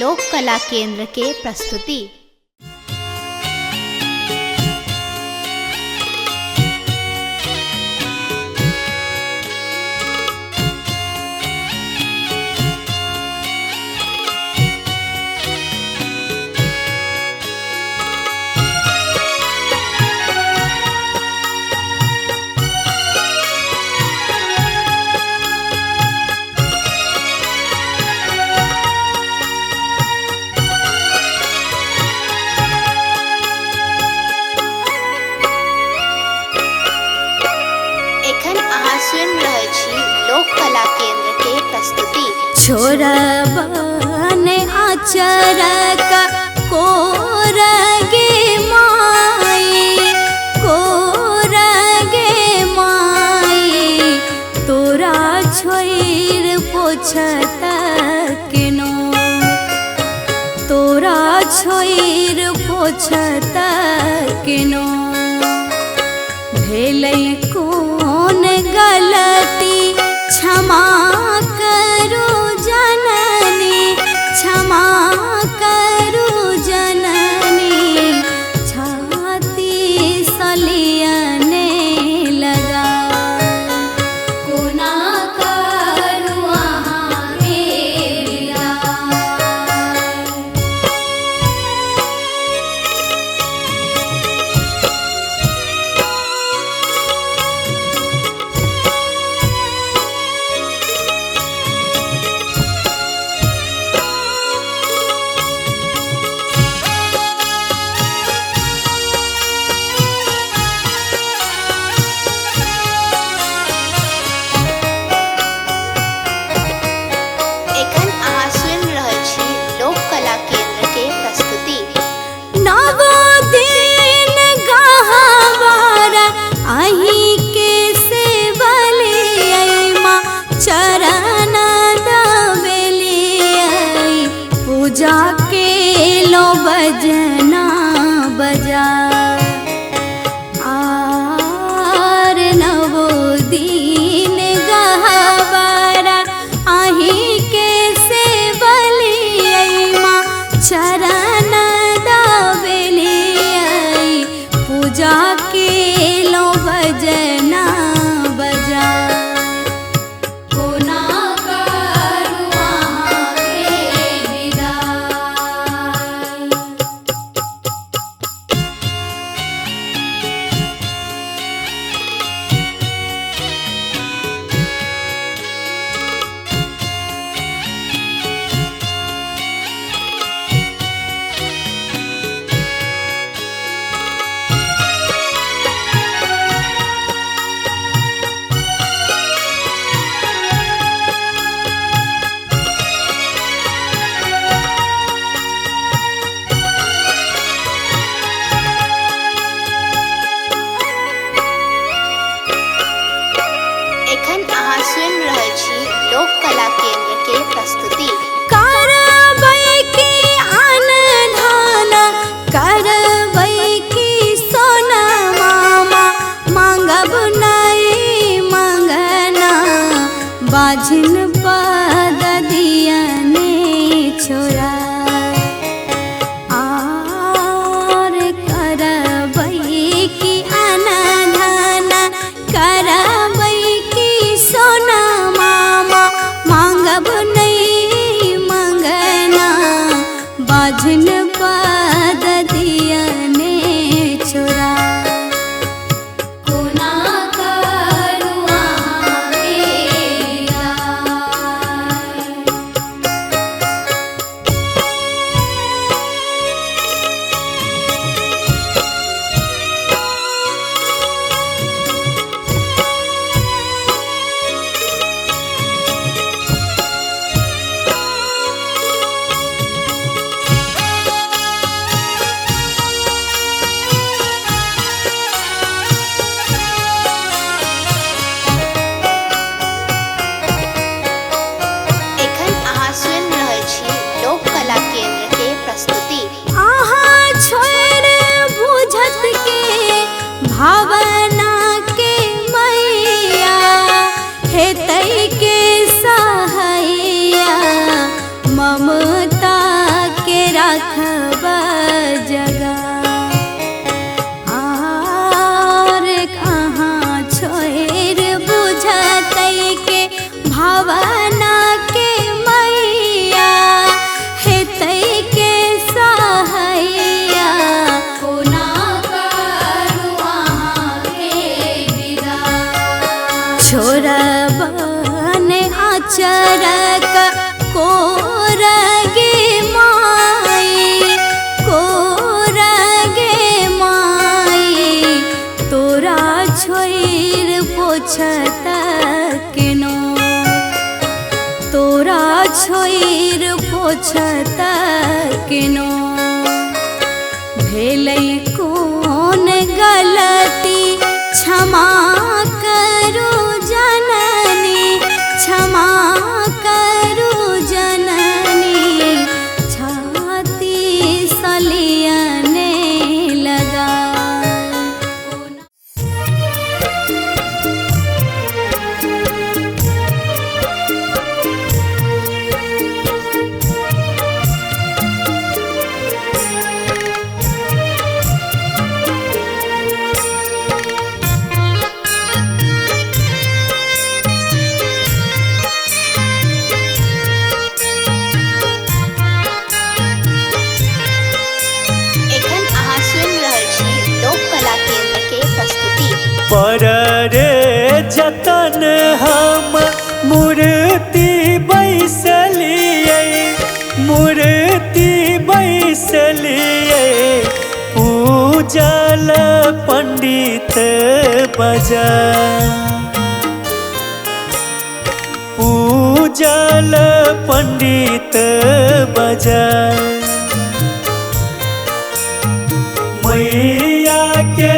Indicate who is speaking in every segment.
Speaker 1: लोक कला केंद्र के प्रस्तुति। लोक कला केंद्र के प्रस्तुति।
Speaker 2: छोरबन आचर का कोरगे माई, कोरगे माई, तोरा छोइर पोछत केनो, तोरा छोइर पोछत केनो। भेलै कौन गलती क्षमा करो जननी, क्षमा करो जननी, छाती सलियने लगा। कोना करू अहाँ के छोइर पोछत केनो भेलै कोन गलती क्षमा करू जननी क्षमा करू जननी छाती सलियने लगा
Speaker 3: पर रे जतन हम मूर्ति बैसलिए मूर्ति बैसलिए पूजल पंडित बजा पूजल पंडित बजा मैया के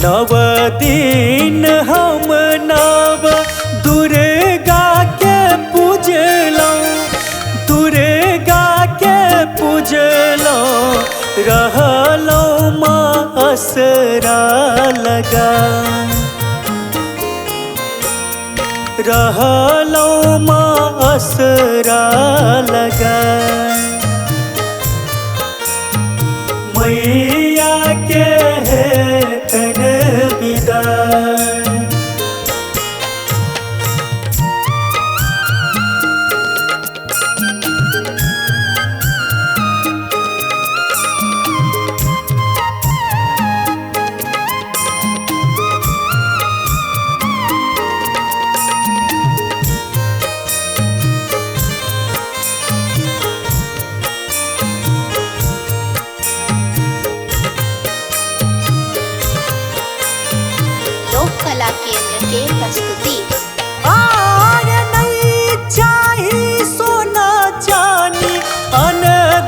Speaker 3: नव दिन हम नव दुर्गा के पूजलौं दुर्गा के पूजलौं रहलौं माँ असरा लगा रहलौं माँ असरा लगा मैया के तन विदा
Speaker 1: कला केंद्र के प्रस्तुति।
Speaker 3: नहीं चाहिए सोना चांदी अन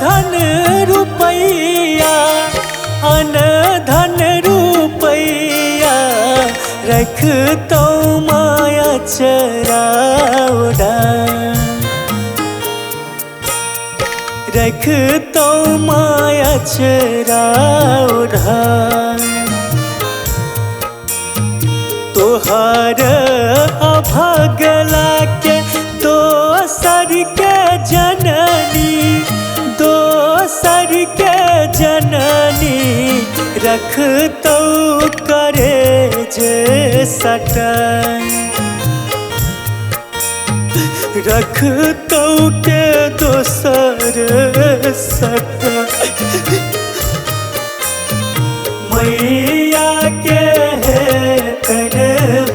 Speaker 3: धन रुपैया अन धन रुपैया रख तो माया चराउडा रख तो माया चराउडा तोहर अभगला के दोसर के जननी दोसर के जननी रख तो करे जे सटन रख तो के दोसर सटन मैया के कर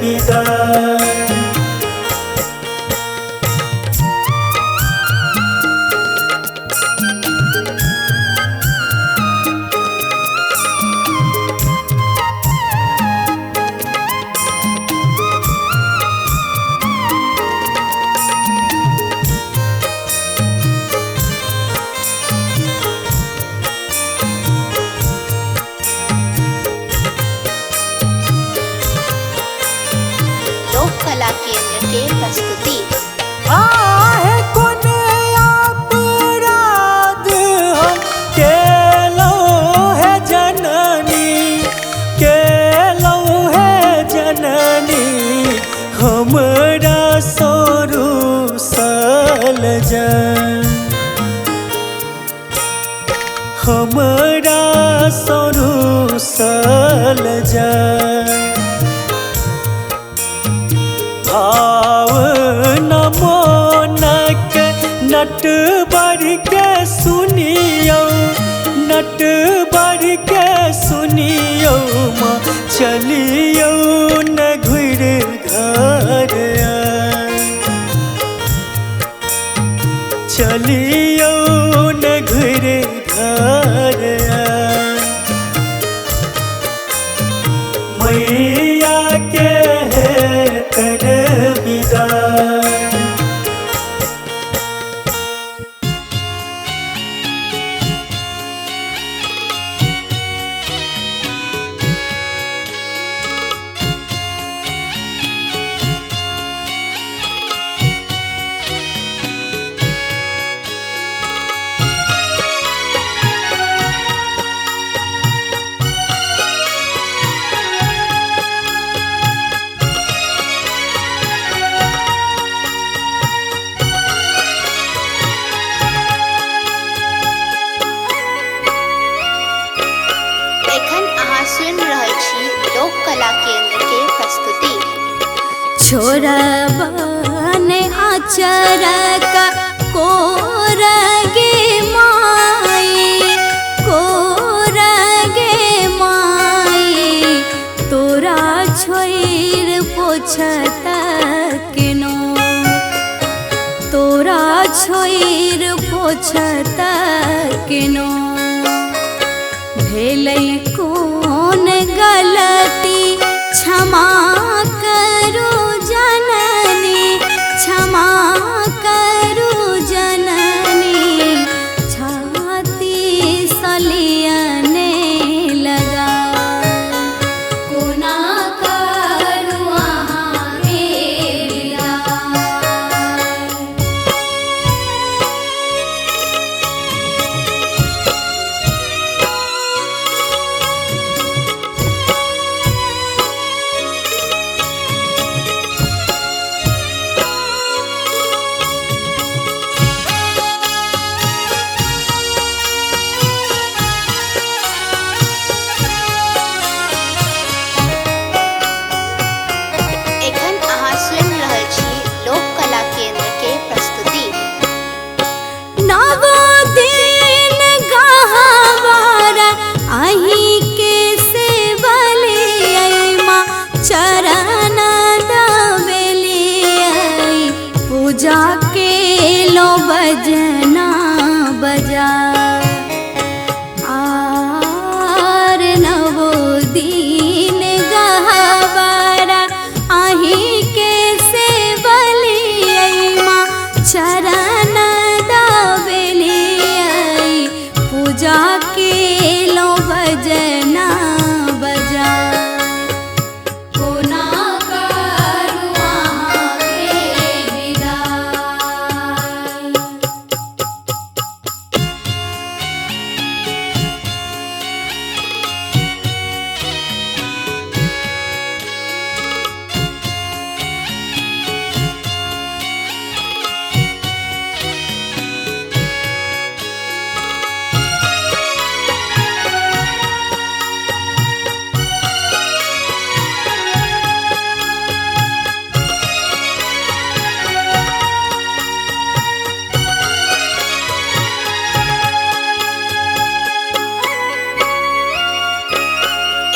Speaker 3: विदा
Speaker 1: कला केंद्र के प्रस्तुति।
Speaker 3: आहे कोन अपराध हम केलौ है जननी केलौ है जननी हमरा सोरू सल जन हमरा सोरू सल जन भाव नमोनक नट बर के सुनियो नट बर के सुनियो माँ चलियो न घुर घर चलियो न घुर घर मैया के
Speaker 2: छोरबन आचरक कोरगे माई तोरा छोइर पोछत केनो तोरा छोइर पोछत केनो भेलै कोन गलती क्षमा करू जननी क्षमा करू जननी छाती सलियने लगा कोना करू अहाँ मेरा
Speaker 1: एखन अहाँ सुनि रहल छी लोक कला केंद्र के प्रस्तुति।
Speaker 2: नवो दिन गहवार अहीं के सेवलियै माँ चरण दबेलियै पूजा के लो बजना बजा आर नवो दिन गहवार अहीं के सेवलियै माँ चरण दबेलियै पूजा के लो बजना बजा कोना करू अहाँ के विदाई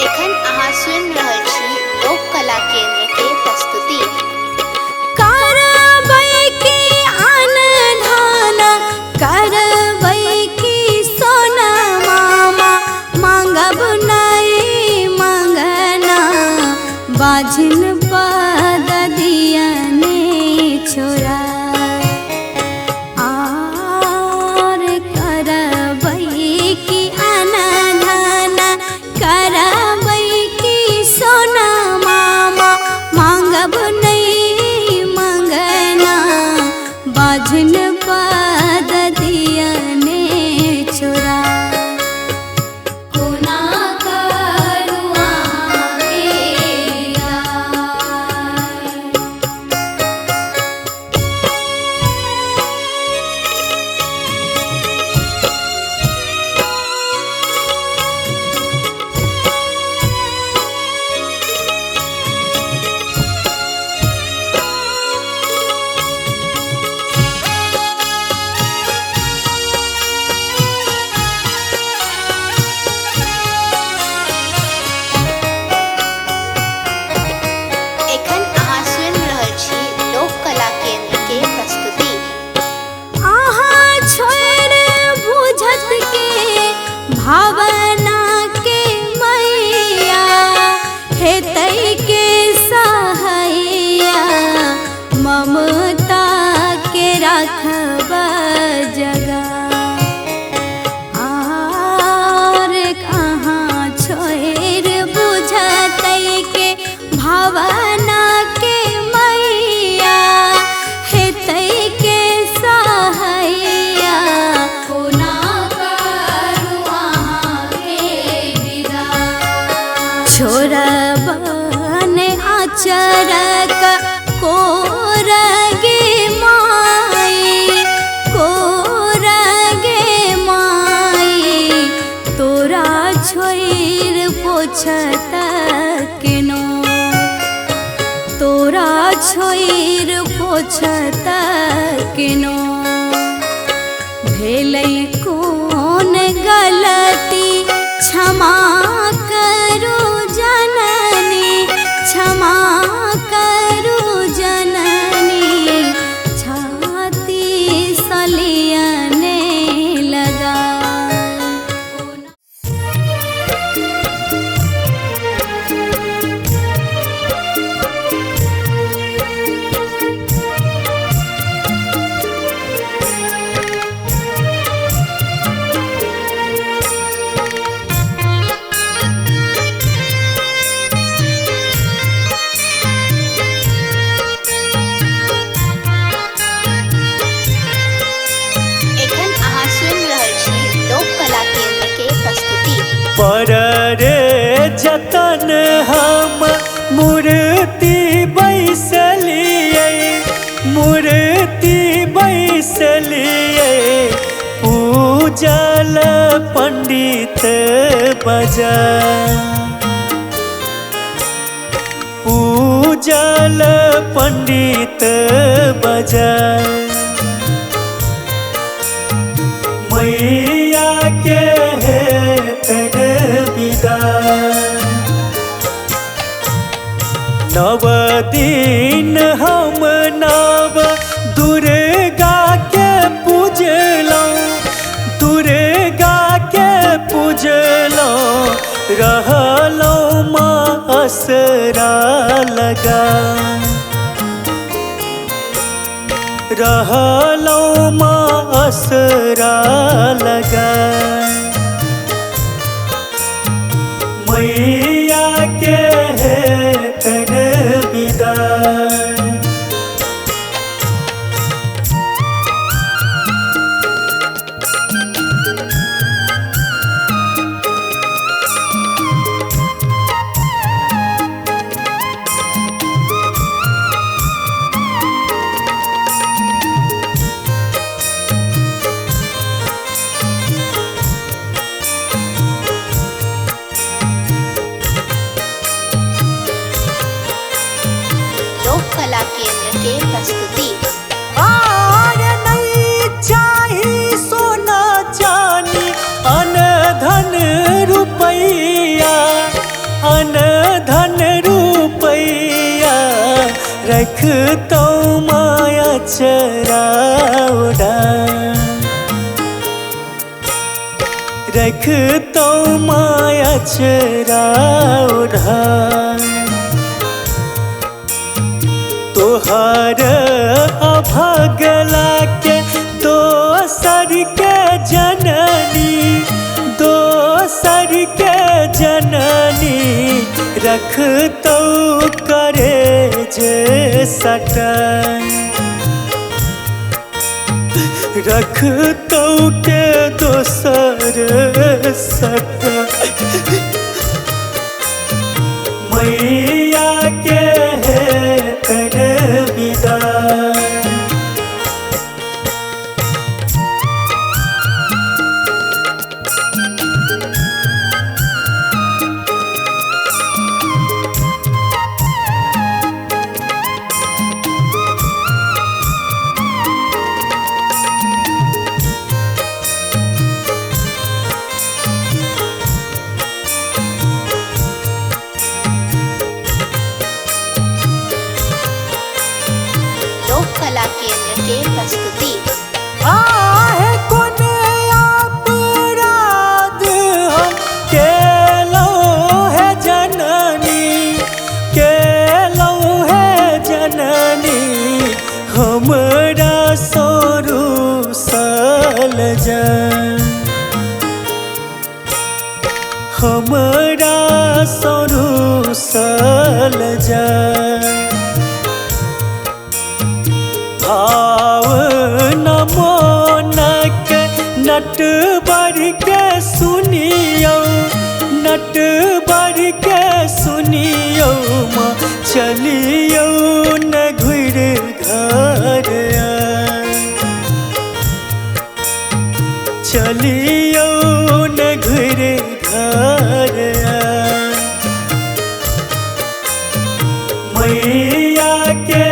Speaker 1: एखन अहाँ सुनि रहल छी लोक कला केंद्र के प्रस्तुति।
Speaker 2: करबै की अनधान करबै की सोना मामा मांगब नहीं मंगना बाझिन पद दियने छोरा आर करबै की अनधान करबै की सोना मामा मांगब नहीं मंगना बाझिन पद दियने छोरा कोना करू अहाँ मेरा
Speaker 1: एखन अहाँ सुनि रहल छी लोक कला केंद्र के प्रस्तुति।
Speaker 2: अहाँ छोड़ बुझत के भावना के मैया हेतै के सहैया ममता के रखब जगा आर कहाँ छोड़ बुझतै के भावना के मैया हेतै के सहैया कोना करू अहाँ के विदाई छोरबन आचरक कोरगे माई तोरा छोइर पोछत केनो तोरा छोइर पोछत किनो भेलै कोन गलती क्षमा करू जननी क्षमा करू जननी छाती सलियने लगा
Speaker 1: एखन अहाँ सुनि रहल छी लोक कला केंद्र के प्रस्तुति।
Speaker 3: पर रे जतन हम मूर्ति बैसलिए मूर्ति बैसलिए पूजल पंडित बजा पूजल पंडित बजा मैया के हेतन विदा नव दिन हम नव दुर्गा के पूजलौं दुर्गा के पूजलौं रहलौं माँ असरा लगा रहलौं माँ असरा लगा मैया के हेतन विदा
Speaker 1: लोक कला केंद्र के प्रस्तुति।
Speaker 3: आर नहीं चाही सोना चानी अन धन रुपैया अन धन रुपैया रख तो माया चराउडा रख तो माया चराउडा तोहर अभगला के दोसर के जननी दोसर के जननी रख तो करे जे सटन रख तो के दोसर सटन मैया के हेतन विदा
Speaker 1: लोक कला केंद्र के प्रस्तुति।
Speaker 3: आहे कोन अपराध हम केलौं है जननी केलौं है जननी हमरा सोरू सल जन हमरा सोरू सल जन भाव नमोनक नट बढ़ के सुनियो नट बढ़ के सुनियो माँ चलियो न घुर घर चलियो न घुर घर मैया के